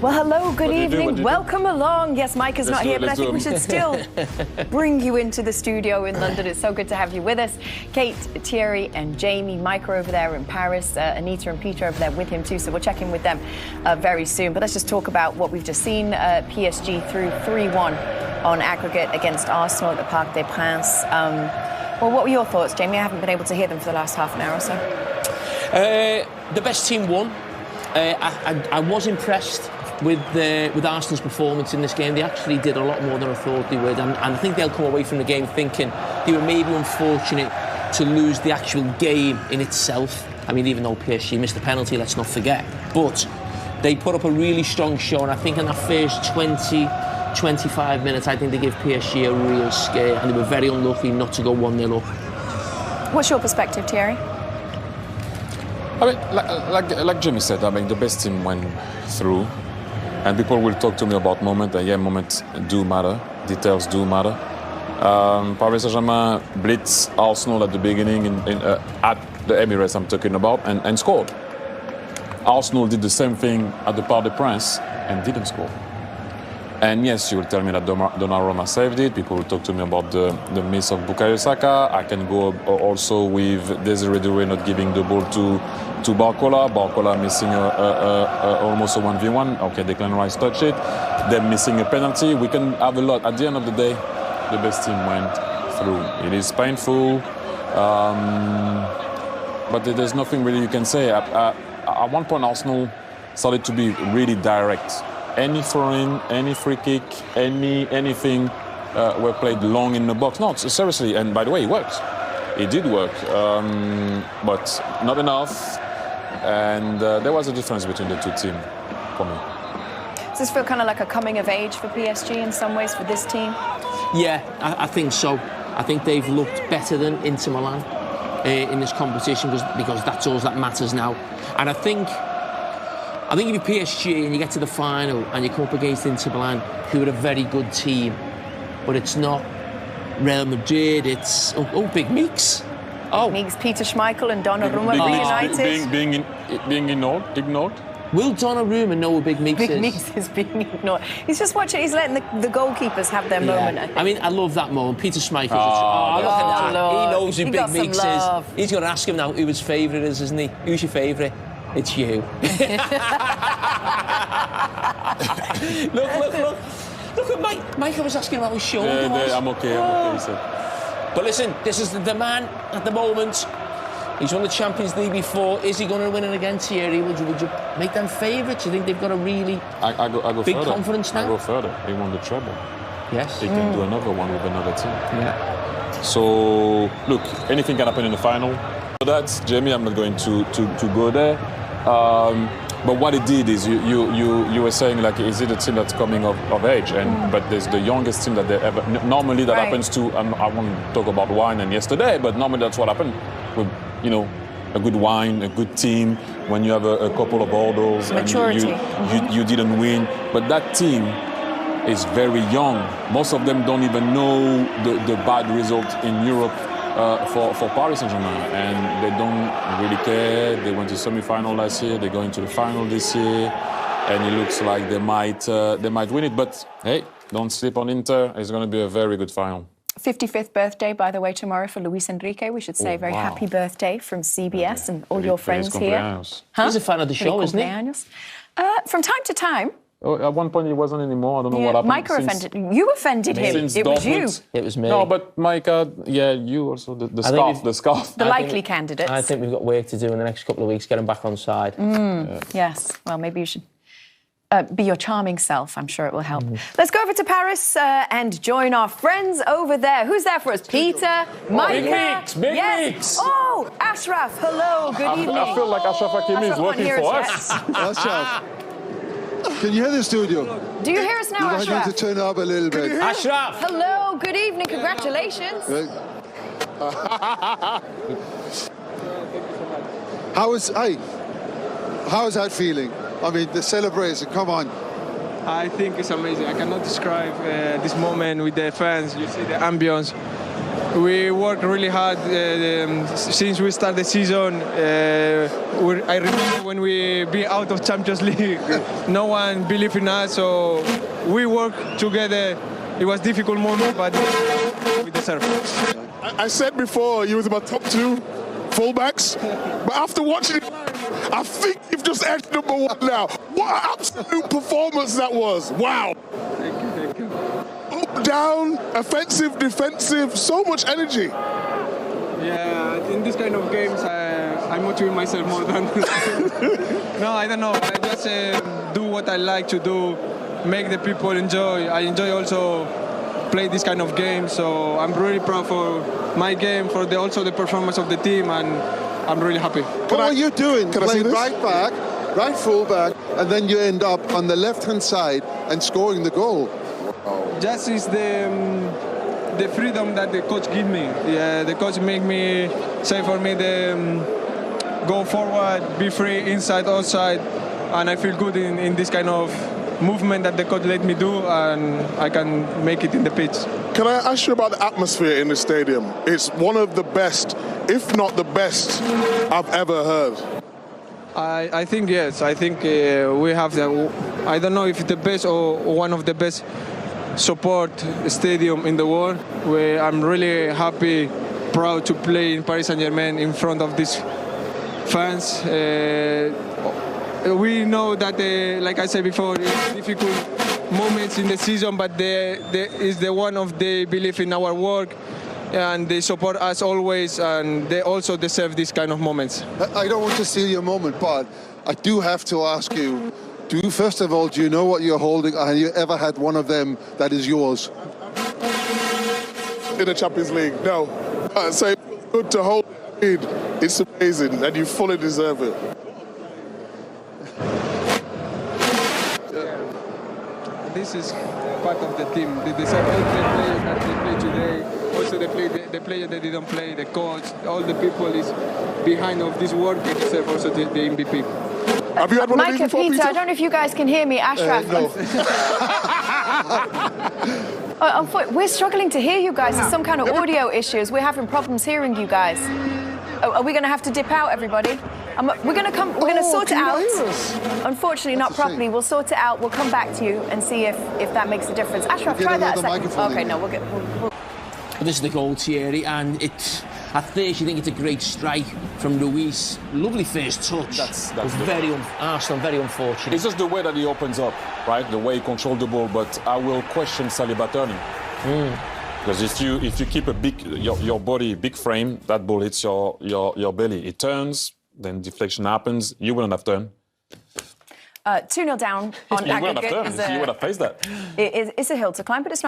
Well, hello, good evening, welcome along. Yes, Mike is not here, but I think we should still bring you into the studio in London. It's so good to have you with us. Kate, Thierry and Jamie, Mike are over there in Paris, Anita and Peter over there with him too, so we'll check in with them very soon. But let's just talk about what we've just seen. PSG through 3-1 on aggregate against Arsenal at the Parc des Princes. Well, what were your thoughts, Jamie? I haven't been able to hear them for the last half an hour or so. The best team won. I was impressed with Arsenal's performance in this game. They actually did a lot more than I thought they would, and I think they'll come away from the game thinking they were maybe unfortunate to lose the actual game in itself. I mean, even though PSG missed the penalty, let's not forget, but they put up a really strong show, and I think in that first 20-25 minutes, I think they gave PSG a real scare, and they were very unlucky not to go 1-0 up. What's your perspective, Thierry? I mean, like Jamie said, I mean, the best team went through. And people will talk to me about moments, and yeah, moments do matter, details do matter. Paris Saint-Germain blitzed Arsenal at the beginning at the Emirates I'm talking about, and scored. Arsenal did the same thing at the Parc des Princes and didn't score. And yes, you will tell me that Donnarumma saved it. People will talk to me about the miss of Bukayo Saka. I can go also with Desiré Doué not giving the ball to Barcola. Barcola missing almost a 1v1. Okay, Declan Rice touched it. Them missing a penalty. We can have a lot. At the end of the day, the best team went through. It is painful, but there's nothing really you can say. At one point, Arsenal started to be really direct. Any throw-in, any free kick, anything were played long in the box. No, seriously, and by the way, it works. It did work, but not enough. And there was a difference between the two teams for me. Does this feel kind of like a coming of age for PSG in some ways for this team? Yeah, I think so. I think they've looked better than Inter Milan in this competition because that's all that matters now. And I think if you're PSG and you get to the final and you come up against Inter Milan, who are a very good team, but it's not Real Madrid, it's Big Meeks. Meeks, Peter Schmeichel and Donnarumma reunited. Being ignored. Will Donnarumma know what Big Meeks is? Big Meeks is being ignored. He's just watching, he's letting the goalkeepers have their moment, I think. I mean, I love that moment. Peter Schmeichel. look at that. He knows who Big Meeks is. Love. He's going to ask him now who his favourite is, isn't he? Who's your favourite? It's you. Look at Mike. Mike, I was asking about his shoulder. Yeah, I'm okay, he said. But listen, this is the man at the moment. He's won the Champions League before. Is he going to win it again, Thierry? Would you make them favourites? Do you think they've got a really I go big further. confidence now? I go further. He won the treble. Yes. He can do another one with another team. Yeah. So, look, anything can happen in the final. So that's Jamie. I'm not going to go there. But what it did is you were saying, like, is it a team that's coming of age? But there's the youngest team that they ever. Normally that happens to. I won't talk about wine and yesterday, but normally that's what happened with a good wine, a good team. When you have a couple of hurdles and you didn't win, but that team is very young. Most of them don't even know the bad result in Europe. For Paris Saint-Germain, and they don't really care. They went to semi-final last year. They're going to the final this year, and it looks like they might win it. But hey, don't sleep on Inter. It's going to be a very good final. 55th birthday, by the way, tomorrow for Luis Enrique. We should say very happy birthday from CBS and all your friends here. Huh? He's a fan of the show, isn't he? From time to time. Oh, at one point he wasn't anymore. I don't know what happened. Micah offended. You offended him. It was you. It was me. No, but Micah, yeah, you also. The scarf. The likely candidates. I think we've got work to do in the next couple of weeks, get him back on side. Yes. Well, maybe you should be your charming self. I'm sure it will help. Let's go over to Paris and join our friends over there. Who's there for us? Peter, Micah. Big Meeks. Oh, Ashraf. Hello. Good evening. I feel like Ashraf Hakimi is working for us. Ashraf. Can you hear the studio? Do you hear us now, I Ashraf? need to turn it up a little bit. Ashraf! Hello, good evening, congratulations. How is that feeling? I mean, the celebration, come on. I think it's amazing. I cannot describe this moment with the fans. You see the ambience. We work really hard since we start the season. I remember when we be out of Champions League, no one believed in us, so we work together. It was a difficult moment, but we deserve it. I said before you was my top 2 fullbacks, but after watching it, I think you've just edged number 1 now. What an absolute performance that was! Wow. Thank you. Up, down, offensive, defensive, so much energy. Yeah, in this kind of games, I motivate myself more than... No, I don't know. I just do what I like to do, make the people enjoy. I enjoy also play this kind of game, so I'm really proud for my game, for also the performance of the team, and I'm really happy. What are you doing? Playing right back, right full back, and then you end up on the left-hand side and scoring the goal. Just is the freedom that the coach give me. Yeah, the coach make me say for me go forward, be free, inside, outside, and I feel good in this kind of movement that the coach let me do, and I can make it in the pitch. Can I ask you about the atmosphere in the stadium? It's one of the best, if not the best, I've ever heard. I think yes. I think we have I don't know if it's the best or one of the best support stadium in the world. Where I'm really happy, proud to play in Paris Saint-Germain in front of these fans. We know that, like I said before, it's difficult moments in the season, but is the one of they believe in our work, and they support us always, and they also deserve these kind of moments. I don't want to steal your moment, but I do have to ask you, first of all, do you know what you're holding? Have you ever had one of them that is yours? In the Champions League, no. So it's good to hold it. It's amazing, and you fully deserve it. This is part of the team. They deserve all the players that they play today. Also the player that didn't play, the coach, all the people is behind of this work. They deserve also the MVP. Have you had one of these before, Peter, I don't know if you guys can hear me. Ashraf. No. We're struggling to hear you guys. There's some kind of audio issues. We're having problems hearing you guys. Are we going to have to dip out, everybody? We're going to sort it out. Unfortunately, not properly. We'll sort it out. We'll come back to you and see if that makes a difference. Ashraf, try that a second. Okay, no, we'll This is the goal, Thierry, and at first you think it's a great strike from Luis. Lovely first touch. That's Arsenal very unfortunate. It's just the way that he opens up, right? The way he controls the ball. But I will question Saliba turning. Because if you keep your body big frame, that ball hits your belly. It turns, then deflection happens. You wouldn't have turned. 2-0 down on aggregate. You would have faced that. It's a hill to climb, but it's not.